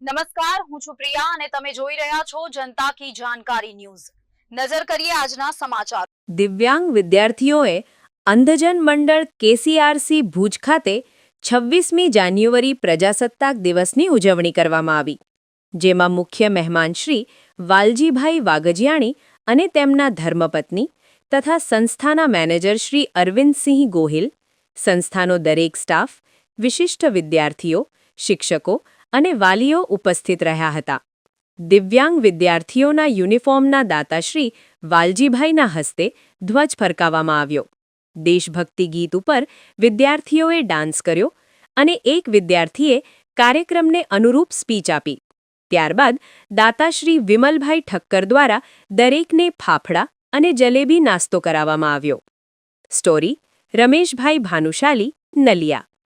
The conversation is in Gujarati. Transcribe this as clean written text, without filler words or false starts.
નમસ્કાર, હું છું પ્રિયા અને તમે જોઈ રહ્યા છો જનતા કી જાણકારી ન્યૂઝ। નજર કરીએ આજના સમાચાર। દિવ્યાંગ વિદ્યાર્થીઓએ અંધજન મંડળ કેસીઆરસી ભુજ ખાતે 26મી જાન્યુઆરી પ્રજાસત્તાક દિવસની ઉજવણી કરવામાં આવી, જેમાં મુખ્ય મહેમાન શ્રી વાલજીભાઈ વાગજિયાણી અને તેમના ધર્મપત્ની તથા સંસ્થાના મેનેજર શ્રી અરવિંદસિંહ ગોહિલ, સંસ્થાનો દરેક સ્ટાફ, વિશિષ્ટ વિદ્યાર્થીઓ, શિક્ષકો અને વાલીઓ ઉપસ્થિત રહ્યા હતા। દિવ્યાંગ વિદ્યાર્થીઓના યુનિફોર્મના દાતાશ્રી વાલજીભાઈના હસ્તે ધ્વજ ફરકાવવામાં આવ્યો। દેશભક્તિ ગીત ઉપર વિદ્યાર્થીઓએ ડાન્સ કર્યો અને એક વિદ્યાર્થીએ કાર્યક્રમને અનુરૂપ સ્પીચ આપી। ત્યારબાદ દાતાશ્રી વિમલભાઈ ઠક્કર દ્વારા દરેકને ફાફડા અને જલેબી નાસ્તો કરાવવામાં આવ્યો। સ્ટોરી રમેશભાઈ ભાનુશાલી, નલિયા।